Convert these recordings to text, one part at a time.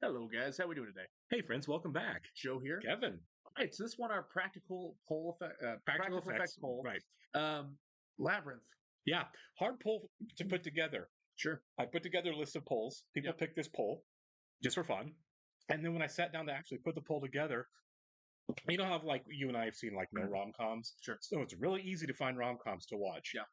Hello, guys. How we doing today? Hey, friends, welcome back. Joe here. Kevin, All right, so this one, our practical poll effect, practical practical effect effects. poll. Right. Um, Labyrinth. Yeah. Hard poll to put together. Sure. I put together a list of polls. People Yep. picked this poll just for fun. And then when I sat down to actually put the poll together, you know how like you and I have seen like no rom-coms? Sure. So it's really easy to find rom-coms to watch. Yeah.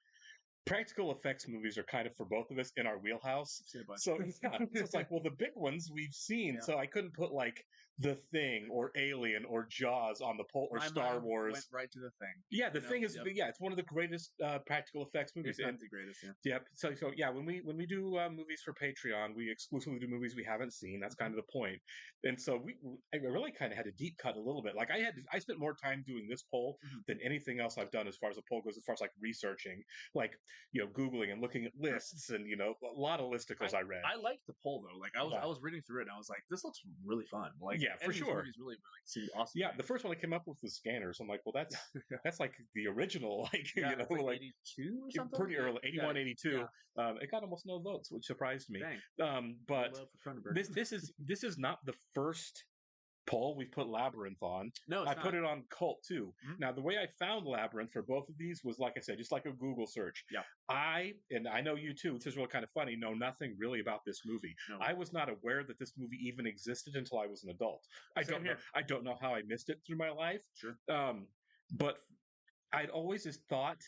Practical effects movies are kind of for both of us in our wheelhouse. Seen a bunch. So yeah, so it's like, well, the big ones we've seen. Yeah. So I couldn't put like The Thing or Alien or Jaws on the poll or My Star mind Wars. went right to the thing. Yeah, the You know? thing is, Yep. yeah, it's one of the greatest practical effects movies. It's not the greatest. Yeah. Yep. So yeah, when we do movies for Patreon, we exclusively do movies we haven't seen. That's kind of the point. And so I really kind of had to deep cut a little bit. Like I spent more time doing this poll than anything else I've done as far as a poll goes, as far as like researching, like Googling and looking at lists and a lot of listicles I read. I liked the poll though. Like I Yeah. was reading through it and I was like, this looks really fun. Like Yeah, for and these sure. movies really seem awesome. Yeah, the first one I came up with was Scanners. I'm like, well, that's like the original, like Yeah, it's like like 82 or something. pretty early, 81, Yeah. 82. Yeah. It got almost no votes, which surprised me. Dang. But Love for Cronenberg. this is not the first poll we've put Labyrinth on. No, it's I not. put it on Cult too. Mhm. Now the way I found Labyrinth for both of these was, like I said, just like a Google search. Yeah. And I know you too, this is really kind of funny, know nothing really about this movie. No. I was not aware that this movie even existed until I was an adult. Same here. I don't know how I missed it through my life. Sure. But I'd always just thought,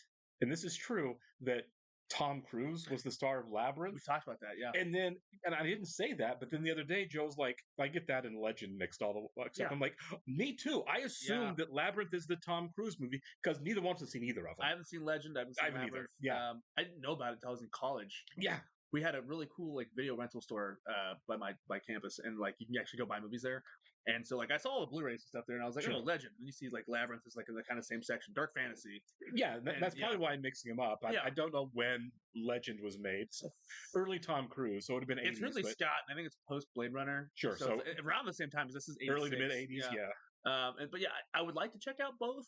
and this is true, that Tom Cruise was the star of Labyrinth. We talked about that, yeah. And I didn't say that, but then the other day Joe's like, I get that and Legend mixed all the except Yeah. I'm like, me too. I assumed that Labyrinth is the Tom Cruise movie because neither one of us have seen either of them. I haven't seen Legend. I haven't seen haven't either. Labyrinth. Yeah. I didn't know about it until I was in college. Yeah. We had a really cool like video rental store by campus, and like you can actually go buy movies there. And so like I saw all the Blu-rays and stuff there, and I was like, Sure. oh, Legend. And you see like Labyrinth is like in the kind of same section, dark fantasy. Yeah, And, that's probably why I'm mixing them up. Yeah. I don't know when Legend was made. So early Tom Cruise, so it would have been 80s. It's Ridley Scott, and I think it's post Blade Runner. Sure, so it's around the same time as this is 86. early to mid 80s. Yeah. But yeah, I would like to check out both.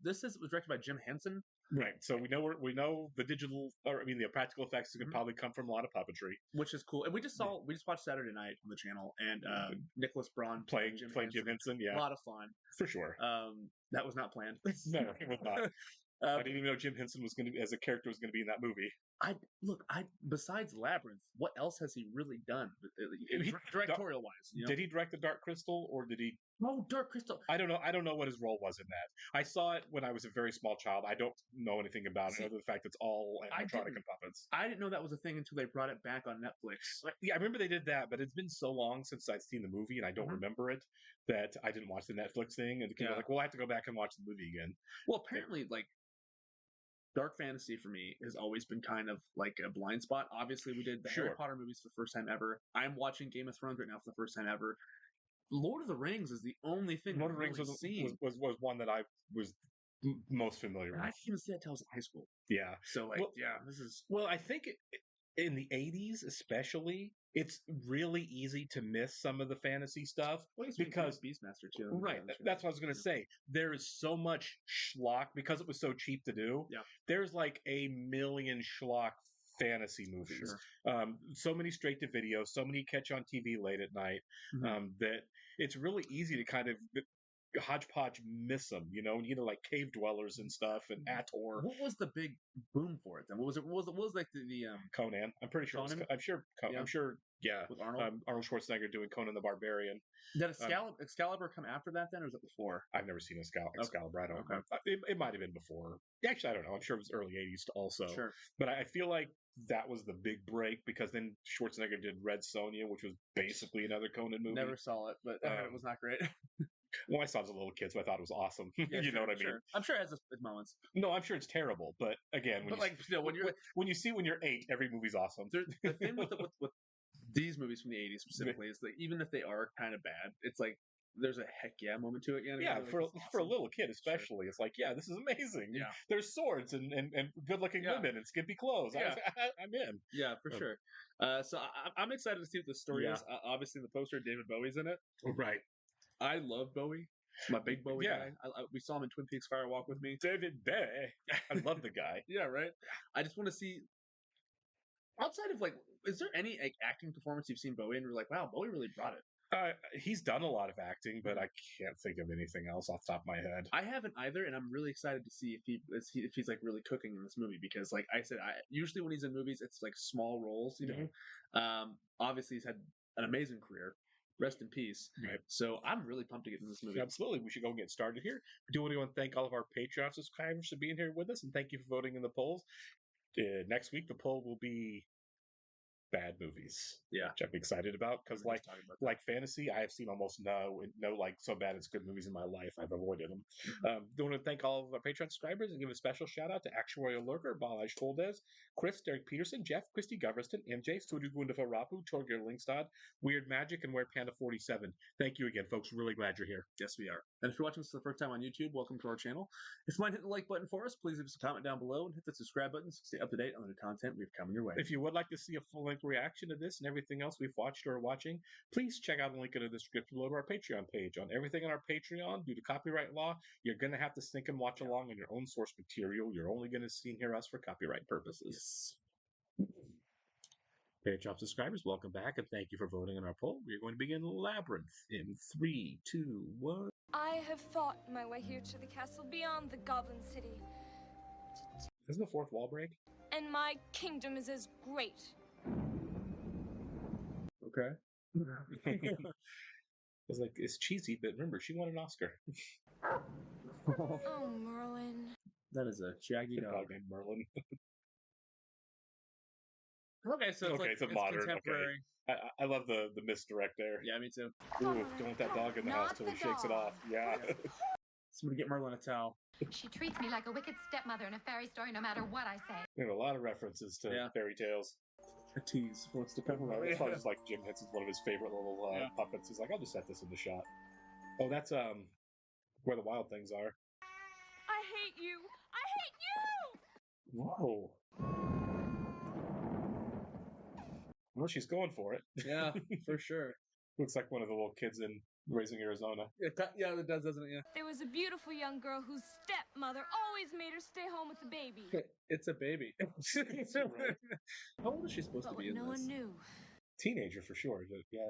This was directed by Jim Henson. Right. So we know the digital, or I mean, the practical effects could probably come from a lot of puppetry, which is cool. And we just watched Saturday Night on the channel, and Nicholas Braun playing Jim Henson. Yeah, a lot of fun for sure. That was not planned. No, it was not. I didn't even know Jim Henson was going to, as a character, was going to be in that movie. Besides Labyrinth, what else has he really done, directorial wise? Did he direct the Dark Crystal, or did he? Oh, Dark Crystal. I don't know what his role was in that. I saw it when I was a very small child. I don't know anything about it other than the fact it's all animatronic and puppets. I didn't know that was a thing until they brought it back on Netflix. Yeah, I remember they did that, but it's been so long since I'd seen the movie and I don't remember it that I didn't watch the Netflix thing. And the kids were like, well, I have to go back and watch the movie again. Well, apparently, like, dark fantasy for me has always been kind of like a blind spot. Obviously, we did the Harry Potter movies for the first time ever. I'm watching Game of Thrones right now for the first time ever. Lord of the Rings is the only thing. Lord of the Rings was one that I was most familiar with. I didn't even see that until I was in high school. Yeah. So this is. Well, I think in the 80s especially, it's really easy to miss some of the fantasy stuff because Beastmaster too. Right. That's what I was going to say. There is so much schlock because it was so cheap to do. Yeah. There's like a million schlock fantasy movies. Sure. So many straight to video, so many catch on TV late at night that it's really easy to kind of hodgepodge miss them, like Cave Dwellers and stuff and Ator. What was the big boom for it then? What was like the Conan? I'm pretty sure. Conan? I'm sure. Yeah, with Arnold. Arnold Schwarzenegger doing Conan the Barbarian. Did Excalibur come after that then, or was it before? I've never seen Excalibur. I don't know. It might have been before. Actually, I don't know. I'm sure it was early 80s also. Sure. But I feel like that was the big break because then Schwarzenegger did Red Sonja, which was basically another Conan movie. Never saw it, but it was not great. Well, I saw it as a little kid, so I thought it was awesome. Yeah, you know what I mean? Sure. I'm sure it has its moments. No, I'm sure it's terrible, but again, when you're 8, every movie's awesome. The thing with these movies from the 80s specifically is that even if they are kind of bad, it's like there's a heck yeah moment to it. Yeah, for a little kid especially, it's like, yeah, this is amazing. Yeah, there's swords and good looking women and skimpy clothes. Yeah. I'm in. Yeah, for sure. So I'm excited to see what the story is. Obviously, in the poster, David Bowie's in it. Right. I love Bowie. He's my big Bowie guy. We saw him in Twin Peaks Fire Walk with Me. David Bowie. I love the guy. Yeah, right. I just want to see. Outside of like, is there any like acting performance you've seen Bowie and you're like, wow, Bowie really brought it? He's done a lot of acting, but I can't think of anything else off the top of my head. I haven't either, and I'm really excited to see if he's like really cooking in this movie, because like I said, usually when he's in movies, it's like small roles, you know. Obviously, he's had an amazing career. Rest in peace. Right. So I'm really pumped to get in this movie. Absolutely. We should go and get started here. We do want to thank all of our Patreon subscribers for being here with us, and thank you for voting in the polls. Next week, the poll will be bad movies, which I'm excited about, because like fantasy, I have seen almost no like so bad it's good movies in my life. I've avoided them. Do want to thank all of our Patreon subscribers and give a special shout out to Actuarial Lurker, Balaj Koldez, Chris, Derek Peterson, Jeff, Christy Goverston, MJ, Studio Gundafo Rapu, Torgir Lingstad, Weird Magic, and Wear Panda 47. Thank you again, folks. Really glad you're here. Yes, we are. And if you're watching this for the first time on YouTube, welcome to our channel. If you mind hitting the like button for us, please leave us a comment down below and hit the subscribe button to stay up to date on the new content we've coming your way. If you would like to see a full-length reaction to this and everything else we've watched or are watching, please check out the link in the description below to our Patreon page. On everything on our Patreon, due to copyright law, you're going to have to sync and watch along on your own source material. You're only going to see and hear us for copyright purposes. Patreon subscribers, welcome back, and thank you for voting on our poll. We're going to begin Labyrinth in 3, 2, 1. I have fought my way here to the castle beyond the Goblin City. Isn't the fourth wall break? And my kingdom is as great. Okay. It's like, it's cheesy, but remember, she won an Oscar. Oh, Merlin. That is a shaggy dog named Merlin. Okay, so it's a modern, contemporary. Okay. I love the misdirect there. Yeah, me too. Ooh, don't want that dog in the house till he shakes it off. Yeah. Somebody get Merlin a towel. She treats me like a wicked stepmother in a fairy story, no matter what I say. We have a lot of references to fairy tales. A tease. What's the pepper? It's probably just like Jim Henson's one of his favorite little puppets. He's like, I'll just set this in the shot. Oh, that's where the wild things are. I hate you. I hate you. Whoa. Well, she's going for it. Yeah, for sure. Looks like one of the little kids in Raising Arizona. Yeah, it does, doesn't it? Yeah. There was a beautiful young girl whose stepmother always made her stay home with the baby. It's a baby. Right. How old is she supposed to be in no this? one knew. Teenager for sure. Yeah.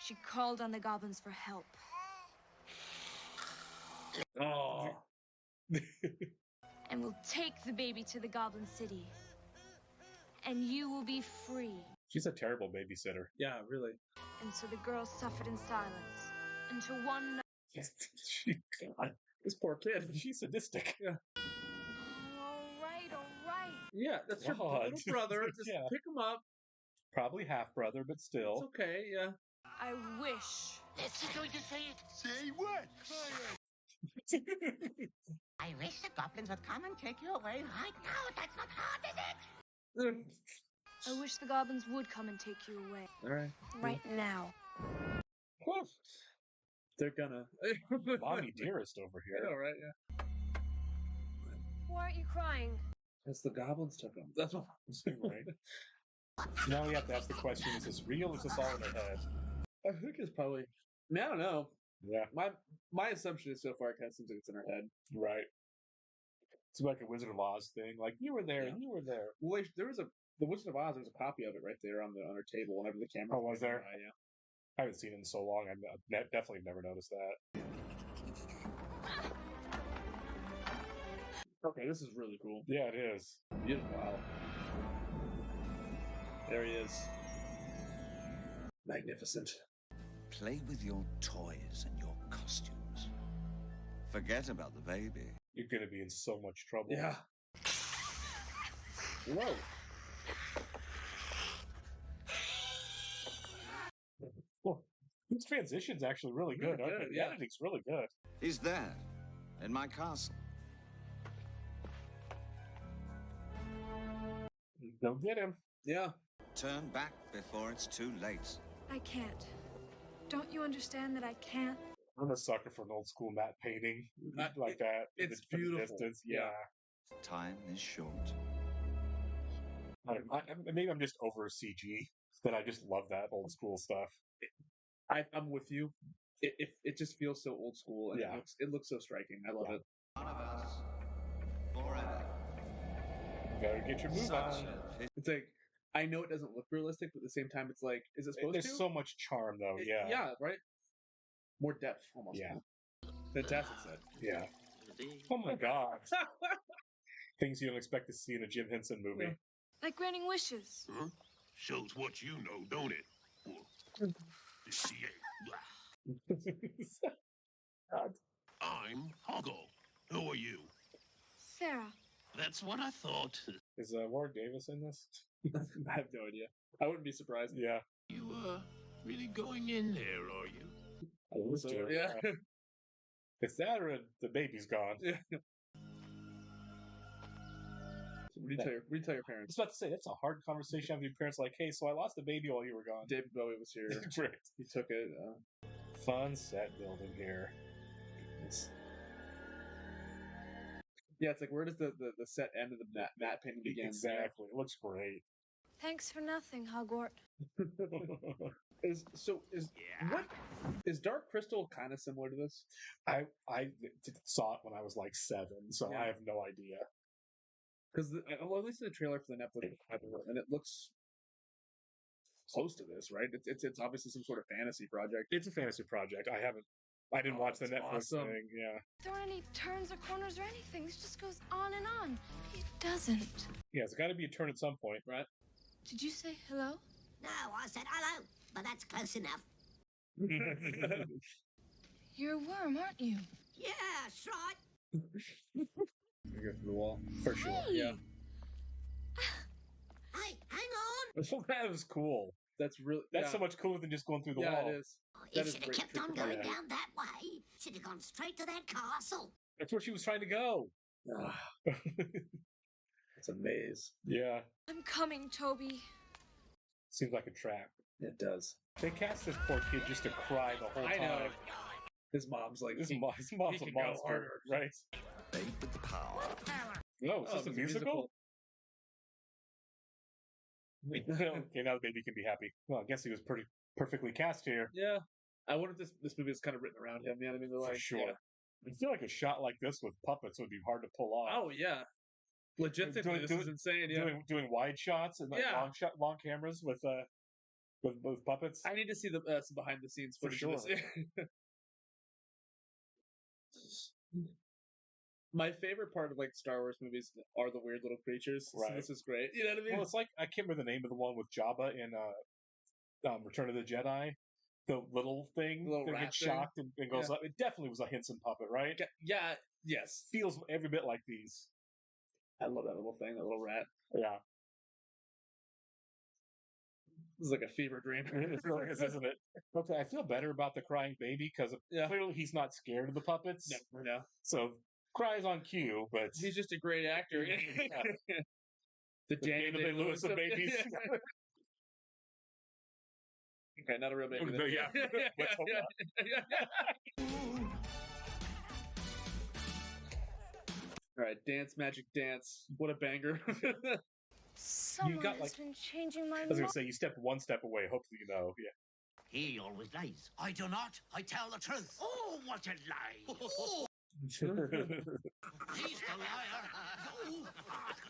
She called on the goblins for help. Oh. And will take the baby to the Goblin City. And you will be free. She's a terrible babysitter. Yeah, really. And so the girl suffered in silence until one night. God, this poor kid. She's sadistic. Yeah. All right. Yeah, that's your little brother. Just pick him up. Probably half brother, but still. It's okay. Yeah. I wish. Is she going to say it? Say what? I wish the goblins would come and take you away right now. That's not hard, is it? I wish the goblins would come and take you away. All right. Right now. They're gonna. Mommy dearest over here. I know, right? Yeah. Why aren't you crying? Because the goblins took them. That's what I'm saying, right? Now we have to ask the question: is this real? Or is this all in her head? I think it's probably. I mean, I don't know. Yeah. My assumption is so far it seems like it's in her head. Right. It's like a Wizard of Oz thing. Like, you were there, and you were there. Well, there was the Wizard of Oz. There's a copy of it right there on her table whenever the camera. Oh, was there? Yeah. I haven't seen it in so long. I've definitely never noticed that. Okay, this is really cool. Yeah, it is. Beautiful. Wow. There he is. Magnificent. Play with your toys and your costumes. Forget about the baby. You're going to be in so much trouble. Yeah. Whoa. Well, this transition's actually really good. Really good, The editing's really good. He's there, in my castle. Go get him. Yeah. Turn back before it's too late. I can't. Don't you understand that I can't? I'm a sucker for an old school matte painting like that. It's from beautiful. Distance. Yeah. Time is short. Maybe I'm just over CG, but I just love that old school stuff. I'm with you. It just feels so old school, and it looks so striking. I love it. One of us, forever. Gotta get your move on. It's like I know it doesn't look realistic, but at the same time, it's like, is it supposed to? There's so much charm, though. Yeah, right? More depth, almost. Yeah. Fantastic set. Yeah. Oh my god. Things you don't expect to see in a Jim Henson movie. Yeah. Like granting wishes. Huh? Shows what you know, don't it? Well, I'm Hoggle. Who are you? Sarah. That's what I thought. Is Warwick Davis in this? I have no idea. I wouldn't be surprised. Yeah. You, really going in there, are you? So, yeah. It's that or the baby's gone. Yeah. Retell your I parents. was about to say, that's a hard conversation with your parents. Like, hey, so I lost a baby while you were gone. David Bowie was here. Right. He took it. Fun set building here. Yeah, it's like, where does the set end of the matte painting begin? Exactly. It looks great. Thanks for nothing, Hogwarts. Is Dark Crystal kind of similar to this? I saw it when I was like 7, so Yeah. I have no idea. Because at least in the trailer for the Netflix, and it looks close to this, right? It's obviously some sort of fantasy project. It's a fantasy project. I didn't watch the that's Netflix awesome. thing. Yeah. There aren't any turns or corners or anything. This just goes on and on. It doesn't. Yeah, it's got to be a turn at some point, right? Did you say hello? No, I said hello, but that's close enough. You're a worm, aren't you? Yeah, that's right. You go through the wall. For sure. Hey! Yeah. Hey, hang on. That was cool. That's really So much cooler than just going through the yeah, wall. it is. You That is should have great kept trick on to going play. down that way. Should have gone straight to that castle. That's where she was trying to go. It's a maze. Yeah. I'm coming, Toby. Seems like a trap. It does. They cast this poor kid just to cry the whole time. I know. His mom's like, His he mom's a can go monster, harder. right? Babe with the power. No, is Oh, this a it's a musical? Okay, now the baby can be happy. Well, I guess he was pretty perfectly cast here. Yeah. I wonder if this movie is kind of written around him. You know what I mean? They're For like, sure. yeah. I feel like a shot like this with puppets would be hard to pull off. Oh yeah. Logistically, this is insane. Yeah. Doing wide shots and like Yeah. long cameras with puppets. I need to see some behind the scenes For footage sure. of this. My favorite part of like Star Wars movies are the weird little creatures. Right. So this is great. You know what I mean? Well, it's like I can't remember the name of the one with Jabba in Return of the Jedi. The little thing Little that rat gets thing. shocked and goes up. It definitely was a Henson puppet, right? Yeah. Yes. Feels every bit like these. I love that little thing, that little rat. Yeah. This is like a fever dream. It really is, isn't it? Okay, I feel better about the crying baby because clearly he's not scared of the puppets. No. So cries on cue, but He's just a great actor. The Daniel Day-Lewis of babies. Okay, not a real baby. No, then. yeah. Let's hope not. All right, Dance Magic Dance. What a banger. Someone got, has like- been changing my I was going mind. to say, you stepped one step away. Hopefully you know. Yeah. He always lies. I do not. I tell the truth. Oh, what a lie. He's the liar. You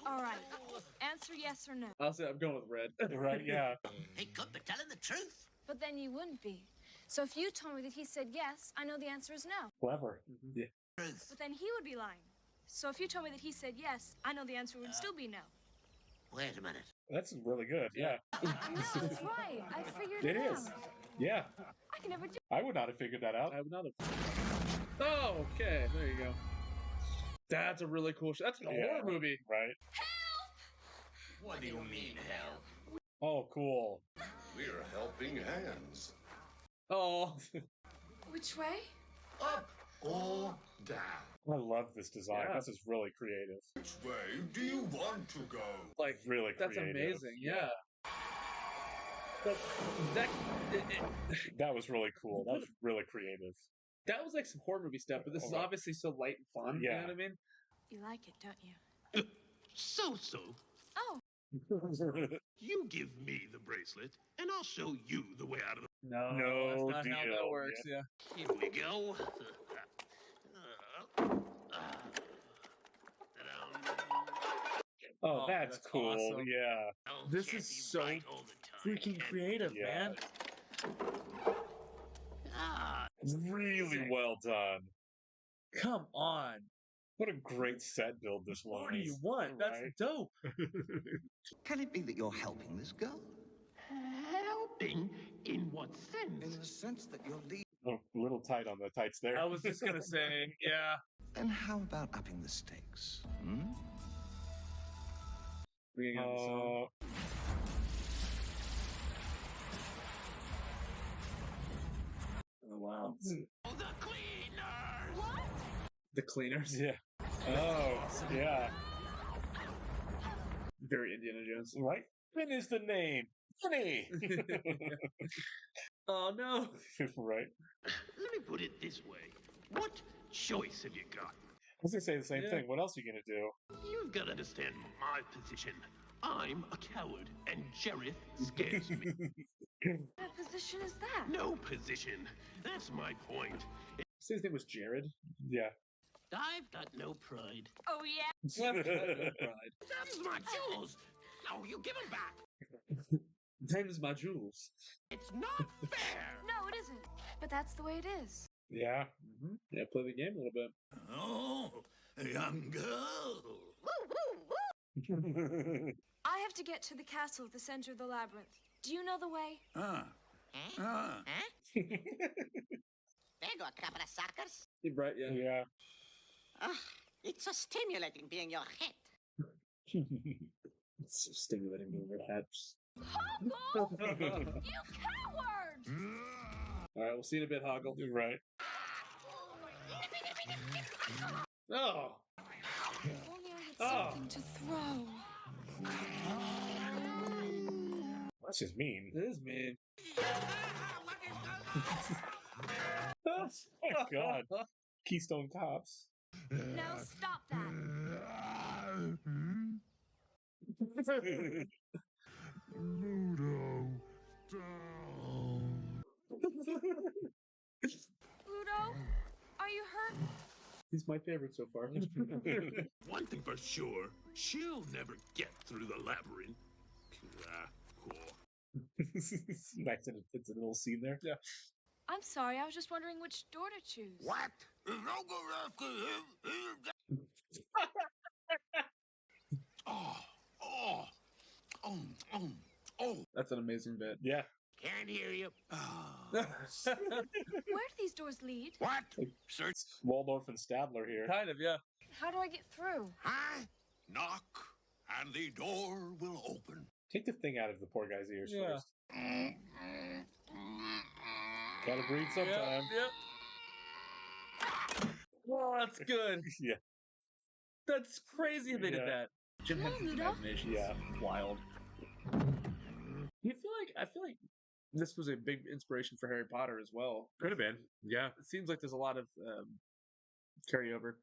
are. All right. Answer yes or no. I'll say I'm going with red. Right, yeah. He could be telling the truth. But then you wouldn't be. So if you told me that he said yes, I know the answer is no. Clever. Yeah. Truth. But then he would be lying. So if you told me that he said yes, I know the answer would still be no. Wait a minute. That's really good. Yeah. No, it's right. I figured It it is. out. Yeah. I can never do. I would not have figured that out. I would not have. Oh, okay. There you go. That's a really cool show. That's a horror movie. Right. What do you mean, hell? Oh, cool. We're helping hands. Oh. Which way? Up or down? I love this design. Yeah. This is really creative. Which way do you want to go? Like, Really that's creative. amazing. Yeah. That was really cool. That was really creative. That was like some horror movie stuff, but this is Okay. obviously so light and fun. Yeah. You know what I mean? You like it, don't you? So. Oh, You give me the bracelet, and I'll show you the way out of the... No, No that's not how deal. that works. Yeah. Here we go. Oh, that's cool. Awesome. Yeah. This is so freaking creative, man. It's really well done. Come on. What a great set build this one What do you is. want? That's Right? dope. Can it be that you're helping this girl? Helping? In what sense? In the sense that you're leading. Oh, a little tight on the tights there. I was just gonna say, yeah. Then how about upping the stakes? Bringing out the song. Oh wow. The cleaners! What? The cleaners. Yeah. Oh, yeah. Very Indiana Jones. Right? Finn is the name. Finny! Oh no. Right. Let me put it this way. What choice have you got? I was going to say the same thing. What else are you going to do? You've got to understand my position. I'm a coward, and Jareth scares me. What position is that? No position. That's my point. Say his name was Jared. Yeah. I've got no pride. Oh, yeah. Pride. Them's my jewels. No, you give them back. Them's my jewels. It's not fair. No, it isn't. But that's the way it is. Yeah. Yeah, play the game a little bit. Oh, young girl. I have to get to the castle at the center of the labyrinth. Do you know the way? There go a couple of suckers. Yeah, right, yeah. Yeah. It's so stimulating being your head. It's so stimulating to your head. Hoggle! You coward! Alright, we'll see you in a bit, Hoggle. You're right. Oh! If only I had something to throw. That's just mean. It is mean. Oh my god. Keystone Cops. Now stop that. Ludo, are you hurt? He's my favorite so far. One thing for sure, she'll never get through the labyrinth. Cool. Nice and it fits a little scene there. Yeah. I'm sorry, I was just wondering which door to choose. What? Don't go after him. That's an amazing bit. Yeah. Can't hear you. Where do these doors lead? What? Search. Waldorf and Stadler here. Kind of, yeah. How do I get through? Huh? Knock, and the door will open. Take the thing out of the poor guy's ears Yeah. first. Gotta breathe sometime. Yep. Oh, that's good. Yeah. That's crazy they did Yeah. that. Jim Come on, Henson's Ludo. imagination is wild. I feel like this was a big inspiration for Harry Potter as well. Could have been. Yeah. It seems like there's a lot of carryover.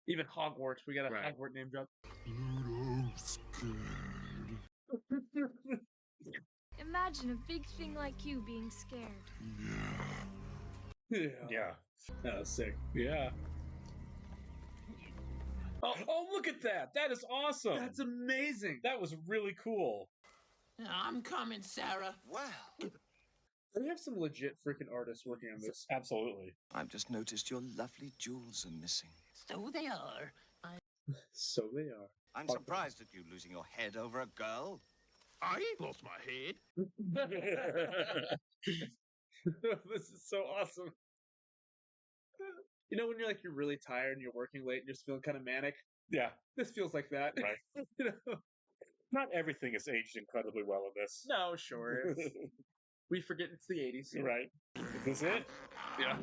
Even Hogwarts, we got a Hogwarts name drop. Imagine a big thing like you being scared. Yeah. That was sick. Yeah. Oh, look at that! That is awesome! That's amazing. That was really cool. I'm coming, Sarah. Well, We have some legit freaking artists working on this. Absolutely. I've just noticed your lovely jewels are missing. So they are. So they are. I'm surprised at you losing your head over a girl. I ain't lost my head. This is so awesome. You know when you're really tired and you're working late and you're just feeling kind of manic? Yeah. This feels like that. Right. You know? Not everything is aged incredibly well in this. No, sure. We forget it's the 80s. Right. Is this it? Yeah.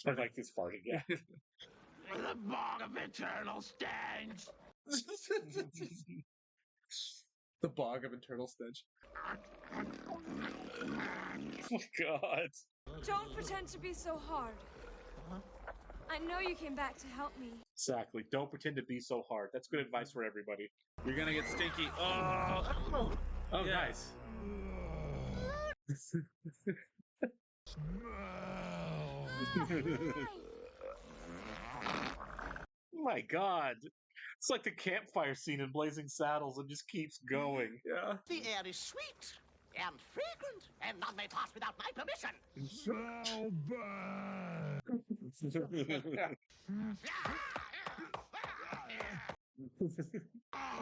I like this part again. The Bog of Eternal Stench. The Bog of Eternal Stench. Oh, God. Don't pretend to be so hard. I know you came back to help me. Exactly. Don't pretend to be so hard. That's good advice for everybody. You're gonna get stinky. Oh, Oh, yeah. nice. My God. It's like the campfire scene in Blazing Saddles. It just keeps going. Yeah. The air is sweet and fragrant, and none may pass without my permission.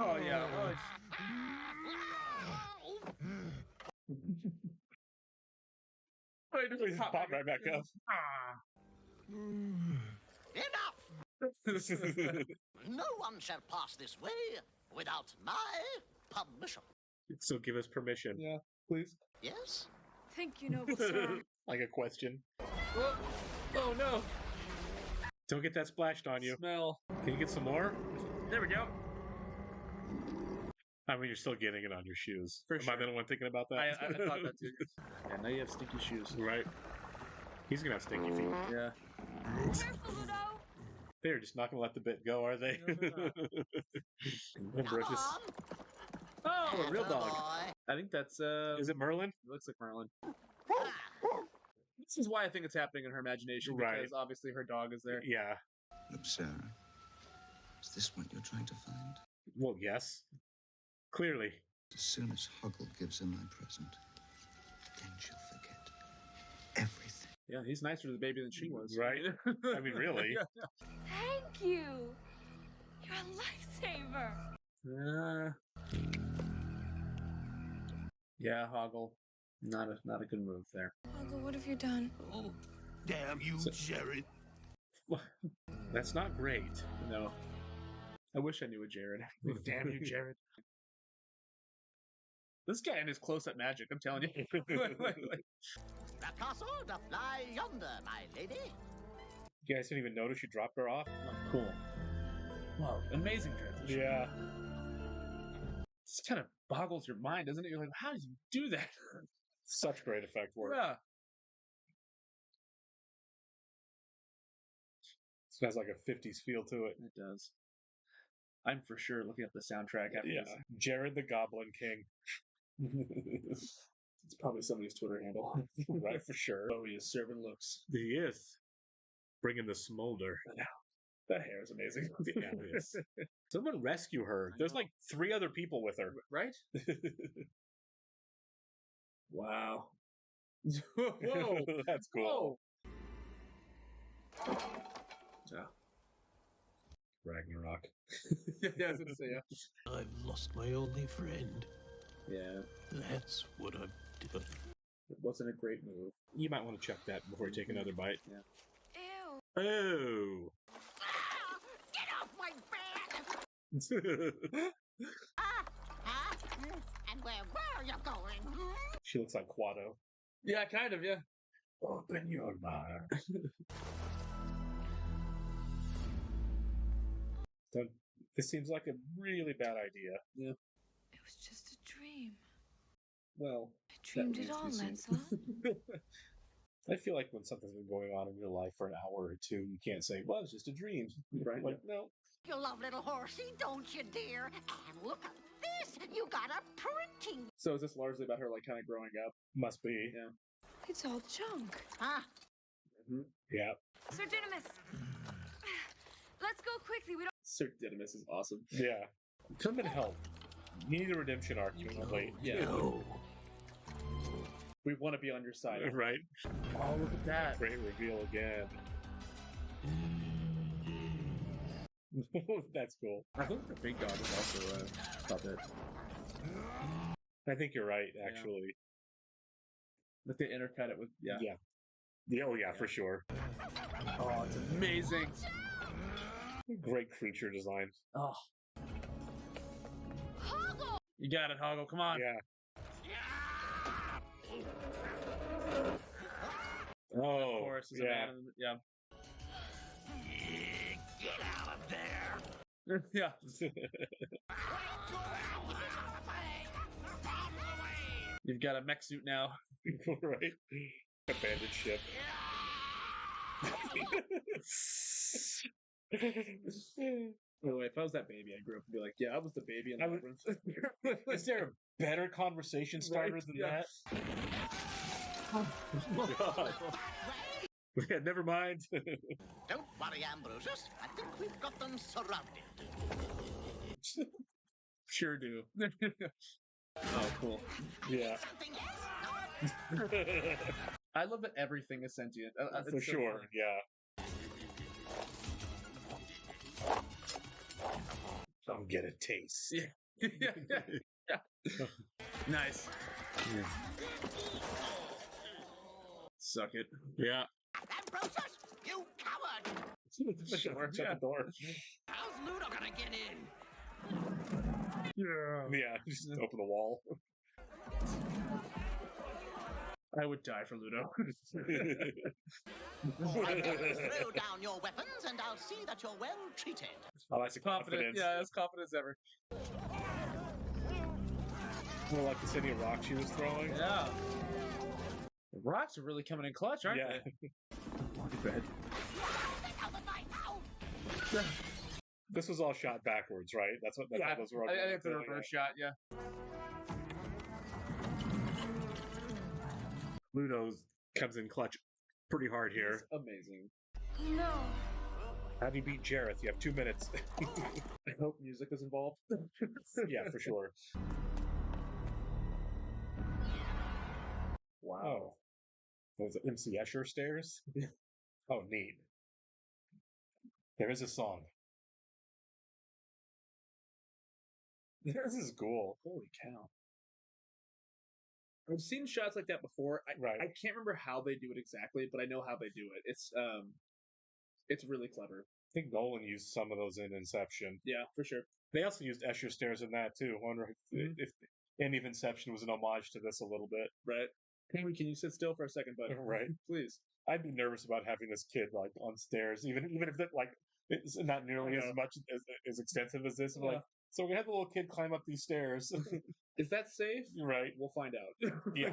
Oh, yeah. Oh, He just popped right back up. Enough! No one shall pass this way without my permission. So give us permission. Yeah, please. Yes? Thank you, noble sir. Like a question. Oh, no. Don't get that splashed on you. Smell. Can you get some more? There we go. I mean, you're still getting it on your shoes. For Am sure. I the only one thinking about that? I thought that too. Yeah, now you have stinky shoes. Right. He's gonna have stinky feet. Yeah. Careful, Ludo. They're just not gonna let the bit go, are they? Come on. Oh, a real dog. Boy. I think that's Is it Merlin? It looks like Merlin. This is why I think it's happening in her imagination, Right. because obviously her dog is there. Yeah. Look, Sarah. Is this what you're trying to find? Well, yes. Clearly. As soon as Hoggle gives her my present, then she'll forget everything. Yeah, he's nicer to the baby than she was. Right? I mean, really. Thank you. You're a lifesaver. Yeah, Hoggle. Not a good move there. Hoggle, what have you done? Oh, damn you, Jareth. That's not great. No. I wish I knew a Jared. Damn you, Jared. This guy is close at magic, I'm telling you. The castle doth lie yonder, my lady. You guys didn't even notice you dropped her off? Oh, cool. Wow, amazing transition. Yeah. This kind of boggles your mind, doesn't it? You're like, how did you do that? Such great effect work. Yeah. It has like a 50s feel to it. It does. I'm for sure looking up the soundtrack after Yeah. this. Jared the Goblin King. It's probably somebody's Twitter handle. Right, for sure. Oh, he is serving looks. He is. Bringing the smolder. That hair is amazing. Yeah, it is. Someone rescue her. There's like 3 other people with her. Right? Wow. Whoa. That's cool. Whoa. Yeah. Ragnarok. Yeah, I was gonna say, yeah. I've lost my only friend. Yeah. That's what I've done. It wasn't a great move. You might want to check that before you take another bite. Ew. Oh. Get off my back! And where were you going? She looks like Quado. Yeah, kind of, yeah. Open your mouth. So, this seems like a really bad idea. Yeah. It was just a dream. Well, I dreamed it all, Lancelot. I feel like when something's been going on in your life for an hour or two, you can't say, well, it's just a dream. Right. Like, no. You love little horsey, don't you, dear? And look at this! You got a printing! So is this largely about her, like, kind of growing up? Must be. Yeah. It's all junk. Huh? Yeah. Sir Dynamis. Let's go quickly. We don't. Sir Didymus is awesome. Yeah. Come and help. You need a redemption arc. You're late. Yeah. No. We want to be on your side. Right? Oh, look at that. Great reveal again. That's cool. I think the big dog is also a puppet. I think you're right, actually. Like they intercut it with, yeah. Yeah. Oh, yeah, for sure. Oh, it's amazing. Great creature design. Oh. You got it, Hoggle. Come on. Yeah. Oh, Of course, is a yeah. man in the, yeah. Get out of there! Yeah. You've got a mech suit now. Right? Abandoned ship. By the way, if I was that baby, I grew up and be like, yeah, I was the baby in I would- Labyrinth. Is there a better conversation starter Right? than Yeah. that? Oh, God. Yeah, never mind. Don't worry, Ambrosius. I think we've got them surrounded. Sure do. Oh, cool. Yeah. I love that everything is sentient. For sure, yeah. I'll get a taste. Yeah. Yeah. Nice. Yeah. Suck it. Yeah. Ambrosius, you coward! Sure. Shut the door. How's Ludo gonna get in? Yeah, just open the wall. I would die for Ludo. Throw down your weapons and I'll see that you're well treated. I like the confidence. Yeah, as confident as ever. More like the city of rock she was throwing. Yeah. The rocks are really coming in clutch, aren't Yeah. they? Bed. This was all shot backwards, right? That's how those were. I think it's a reverse shot, yeah. Ludo comes in clutch pretty hard here. It's amazing. No. How do you beat Jareth? You have 2 minutes. I hope music is involved. Yeah, for sure. Wow. Those are MC Escher stairs? Oh, neat. There is a song. This is cool. Holy cow. I've seen shots like that before. I can't remember how they do it exactly, but I know how they do it. It's really clever. I think Nolan used some of those in Inception. Yeah, for sure. They also used Escher stairs in that too. I wonder if any of Inception was an homage to this a little bit. Right. Henry, can you sit still for a second, bud? Right. Please. I'd be nervous about having this kid like on stairs, even if it, like it's not nearly as much as extensive as this. I'm like, so we had the little kid climb up these stairs. Is that safe? Right. We'll find out. Yeah.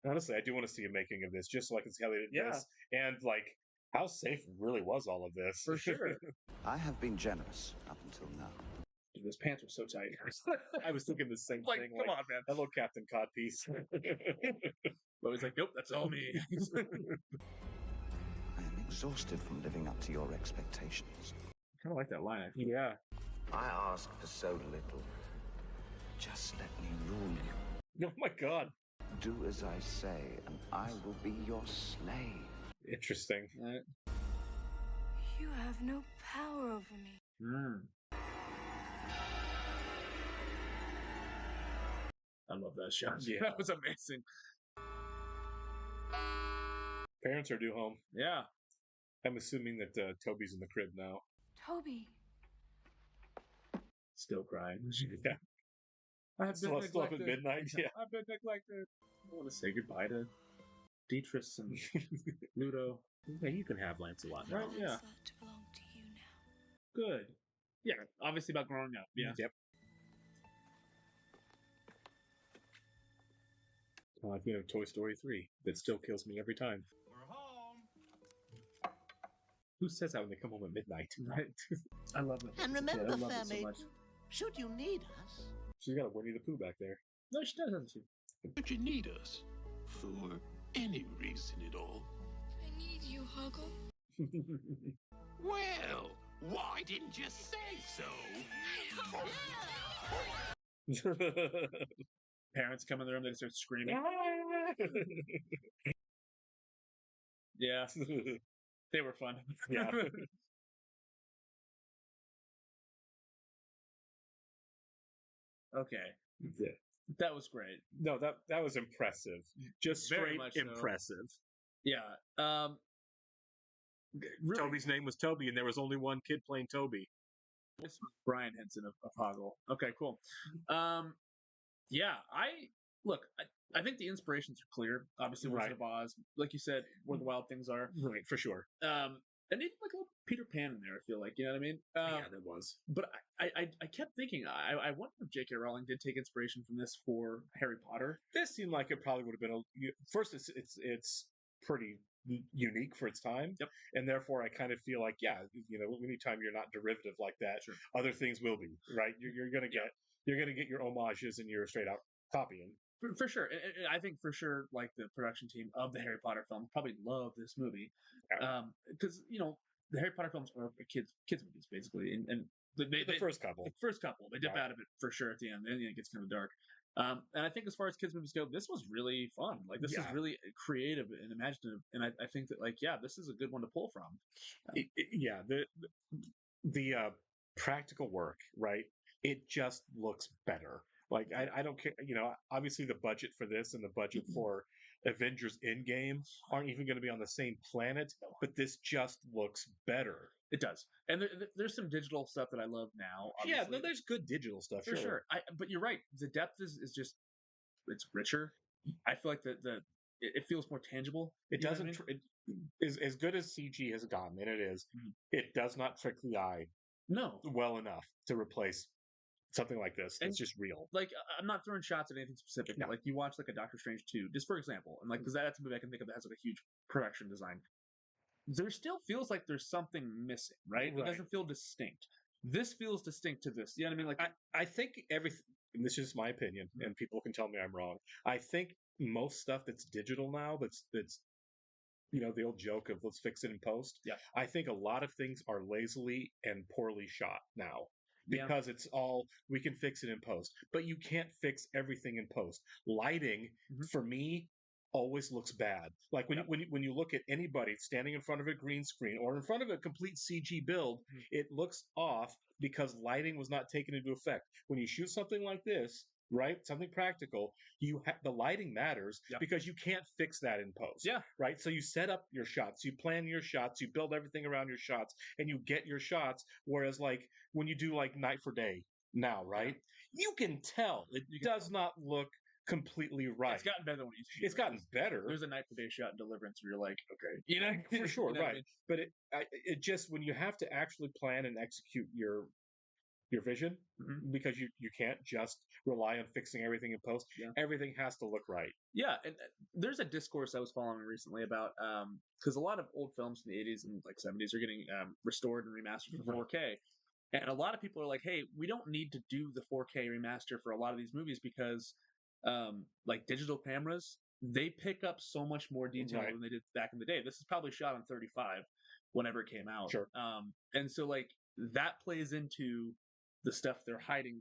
Honestly, I do want to see a making of this, just so I can see how they did this, and like how safe really was all of this. For sure. I have been generous up until now. Dude, those pants were so tight. I was thinking the same Like, thing. come on, man. Hello, Captain Codpiece. But he's like, nope, that's all me. I am exhausted from living up to your expectations. I kind of like that line. Yeah. I ask for so little. Just let me rule you. Oh my God. Do as I say, and I will be your slave. Interesting. Right. You have no power over me. I love that shot. Yeah. That was amazing. Parents are due home. Yeah. I'm assuming that Toby's in the crib now. Toby. Still crying. Yeah. I have been Still up at neglected. midnight. Yeah. I've been neglected. I want to say goodbye to Dietrich and Ludo. Yeah, you can have Lancelot now. Right? Yeah. Lancelot to belong to you now. Good. Yeah. Obviously about growing up. Yeah. Yep. Like we have Toy Story 3 that still kills me every time. We're home. Who says that when they come home at midnight? Right. I love it. And I remember, love fair it so maiden, much. should you need us, She's got a Winnie the Pooh back there. No, she does, doesn't she? But you need us for any reason at all. I need you, Hoggle. Well, why didn't you say so? Parents come in the room, they start screaming. Yeah. They were fun. Yeah. Okay. Yeah. That was great. No, that was impressive. Just Very straight much so. impressive. Yeah. Really, Toby's name was Toby, and there was only one kid playing Toby. this was Brian Henson of Hoggle. Okay, cool. Yeah, I think the inspirations are clear. Obviously, Wizard of Oz, like you said, where the wild things are. Right, for sure. And even like a little Peter Pan in there, I feel like, you know what I mean? Yeah, there was. But I kept thinking, I wonder if J.K. Rowling did take inspiration from this for Harry Potter. This seemed like it probably would have been first. It's pretty unique for its time, Yep. And therefore I kind of feel like, yeah, anytime you're not derivative like that, Sure. other things will be, right? You're gonna get your homages and your straight out copying. For sure. I think for sure, like the production team of the Harry Potter film probably love this movie. Because, the Harry Potter films are kids movies, basically. And The first couple. They dip out of it for sure at the end. Then it gets kind of dark. And I think as far as kids movies go, this was really fun. Like this is really creative and imaginative, and I think that this is a good one to pull from. The practical work, right? It just looks better. Like I don't care. Obviously the budget for this and the budget for Avengers Endgame aren't even going to be on the same planet, but this just looks better. It does, and there's some digital stuff that I love now. Obviously. Yeah, no, there's good digital stuff for sure. But you're right. The depth is just it's richer. I feel like it feels more tangible. It doesn't. It is as good as CG has gotten, and it is. It does not trick the eye. No, well enough to replace something like this. It's just real. Like I'm not throwing shots at anything specific. No. Like you watch like a Doctor Strange 2, just for example, and like because that's a movie I can think of that has like a huge production design. There still feels like there's something missing, right? It doesn't feel distinct. This feels distinct to this. You know what I mean? Like I think everything, and this is my opinion, and people can tell me I'm wrong. I think most stuff that's digital now, that's the old joke of let's fix it in post. Yeah. I think a lot of things are lazily and poorly shot now. Because it's all, we can fix it in post. But you can't fix everything in post. Lighting, for me, always looks bad. Like when you look at anybody standing in front of a green screen or in front of a complete CG build, it looks off because lighting was not taken into effect. When you shoot something like this, right, something practical, the lighting matters because you can't fix that in post. Yeah. Right? So you set up your shots, you plan your shots, you build everything around your shots, and you get your shots. Whereas like when you do like Night for Day now, right? You can tell it does not look completely right. It's gotten better than what it used to be. It's gotten better. There's a Night for Day shot in Deliverance where you're like, okay, for sure, right? I mean? But it just when you have to actually plan and execute your vision, because you can't just rely on fixing everything in post. Everything has to look right. Yeah, and there's a discourse I was following recently about because a lot of old films from the 80s and like 70s are getting restored and remastered for 4K. And a lot of people are like, hey, we don't need to do the 4K remaster for a lot of these movies because like digital cameras, they pick up so much more detail than they did back in the day. This is probably shot on 35 whenever it came out. Sure. And so like that plays into the stuff they're hiding,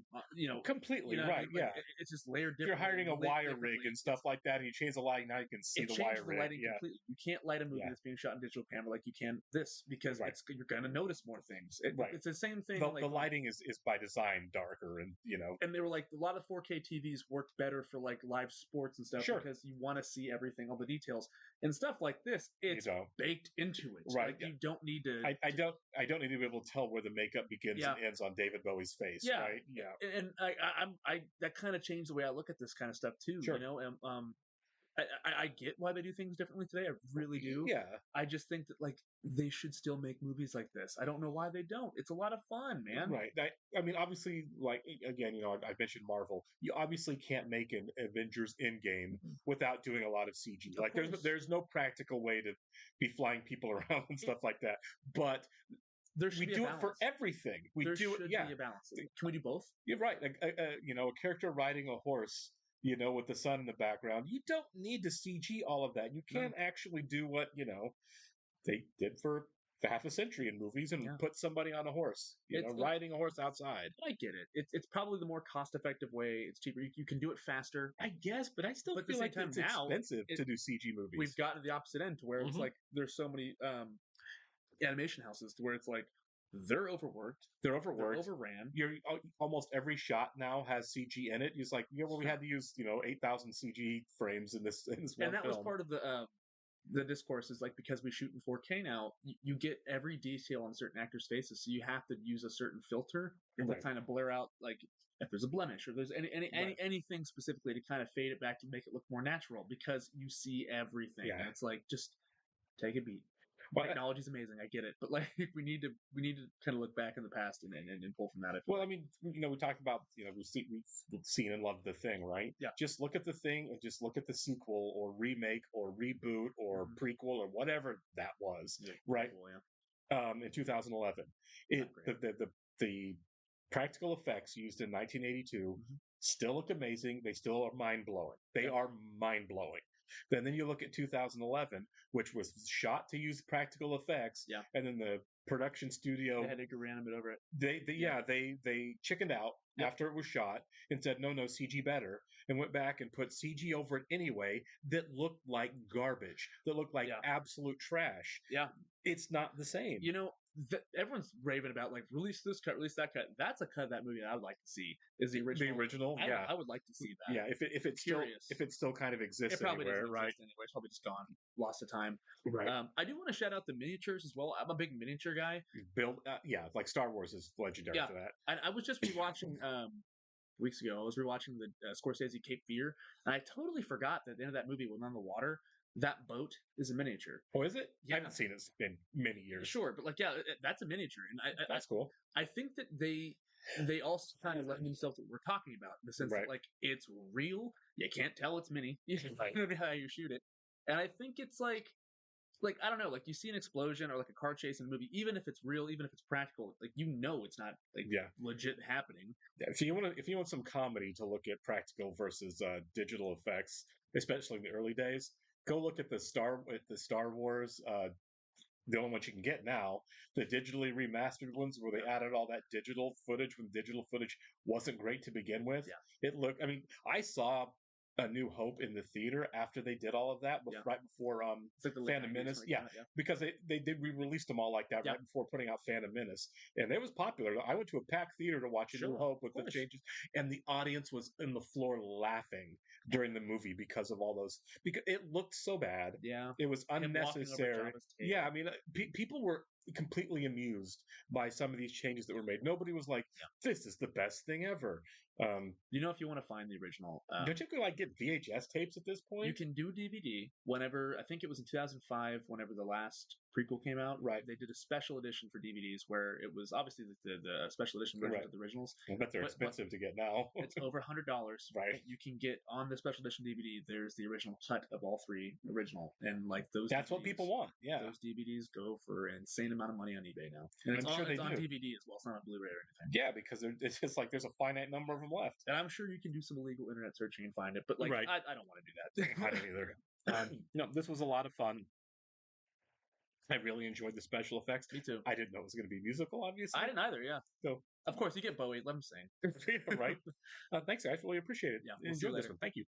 completely, right? I mean? Like, it's just layered differently. If you're hiring a wire rig and stuff like that, and you change the lighting, now you can see the wire rig. Lighting completely. You can't light a movie that's being shot in digital camera like you can this because you're going to notice more things. It's the same thing. The lighting is by design darker, and And they were like a lot of 4K TVs work better for like live sports and stuff because you want to see everything, all the details and stuff like this. It's baked into it, right? Like, you don't need to. I don't need to be able to tell where the makeup begins and ends on David Bowie's face, right? Yeah, and I that kind of changed the way I look at this kind of stuff too. Sure. I get why they do things differently today. I really do. Yeah. I just think that like they should still make movies like this. I don't know why they don't. It's a lot of fun, man. Right. I mean, obviously, like again, I mentioned Marvel. You obviously can't make an Avengers Endgame without doing a lot of CG. Like there's no practical way to be flying people around and stuff like that. But we do it for everything. There should be a balance. Can we do both? You're right. A character riding a horse, with the sun in the background. You don't need to CG all of that. You can actually do what, they did for half a century in movies and put somebody on a horse, riding a horse outside. I get it. It's probably the more cost-effective way. It's cheaper. You can do it faster. I guess, but I still feel like it's expensive to do CG movies. We've gotten to the opposite end to where it's like there's so many animation houses to where it's like they're overworked. They're overran. Almost every shot now has CG in it. It's like, we had to use 8,000 CG frames in this one film. And that was part of the discourse is like because we shoot in 4K now, you get every detail on certain actors' faces, so you have to use a certain filter to kind of blur out like if there's a blemish or there's anything specifically to kind of fade it back to make it look more natural because you see everything. And it's like just take a beat. Technology's amazing. I get it, but like we need to kind of look back in the past and pull from that. Well, I mean, we talked about we've seen and loved The Thing, right? Yeah. Just look at The Thing and just look at the sequel or remake or reboot or prequel or whatever that was, right? Prequel, in 2011, the practical effects used in 1982 still look amazing. They still are mind blowing. They are mind blowing. Then you look at 2011, which was shot to use practical effects, and then the production studio They had to go reanimate over it. They chickened out after it was shot and said no CG better, and went back and put CG over it anyway that looked like garbage, that looked like absolute trash. Yeah, it's not the same. You know, everyone's raving about like release this cut, release that cut. That's a cut of that movie that I would like to see. Is the original? The original, I would like to see that. Yeah, if it's still kind of exists, it probably anywhere, doesn't right? exist anyway. It's probably just gone, lost to time. Right. I do want to shout out the miniatures as well. I'm a big miniature guy. Build, like Star Wars is legendary for that. And I was just rewatching weeks ago. I was rewatching the Scorsese Cape Fear, and I totally forgot that at the end of that movie, when on the water, that boat is a miniature. Oh, is it? Yeah. I haven't seen it in many years. Sure, but like, that's a miniature, and that's cool. I think that they also kind of let themselves what we're talking about, in the sense that like it's real. You can't tell it's mini. You know how you shoot it, and I think it's like I don't know, like you see an explosion or like a car chase in a movie, even if it's real, even if it's practical, like it's not like legit happening. Yeah, if you want some comedy to look at practical versus digital effects, especially in the early days, go look at the Star Wars. The only ones you can get now, the digitally remastered ones, where they added all that digital footage when digital footage wasn't great to begin with. Yeah. It looked. I mean, I saw A New Hope in the theater after they did all of that, right before it's like the Phantom Menace. Because they did re-released them all like that right before putting out Phantom Menace, and it was popular. I went to a packed theater to watch A New Hope with the changes, and the audience was in the floor laughing during the movie because of all those. Because it looked so bad. Yeah, it was unnecessary. Yeah, I mean, people were completely amused by some of these changes that were made. Nobody was like, "This is the best thing ever." If you want to find the original, don't you like get VHS tapes at this point? You can do DVD whenever. I think it was in 2005, whenever the last prequel came out. Right, they did a special edition for DVDs where it was obviously the special edition version of the originals. I bet they're expensive to get now. It's over $100. Right, you can get on the special edition DVD. There's the original cut of all three original, and like those. That's DVDs, what people want. Yeah, those DVDs go for an insane amount of money on eBay now, and it's on DVD as well. It's not on Blu-ray or anything. Yeah, because it's just like there's a finite number of them left, and I'm sure you can do some illegal internet searching and find it. But like, I don't want to do that. I don't either. No, this was a lot of fun. I really enjoyed the special effects. Me too. I didn't know it was going to be musical, obviously. I didn't either, yeah. So, of course, you get Bowie. Let him sing. Right? Thanks, guys. Really appreciate it. Yeah, enjoyed this one. Thank you.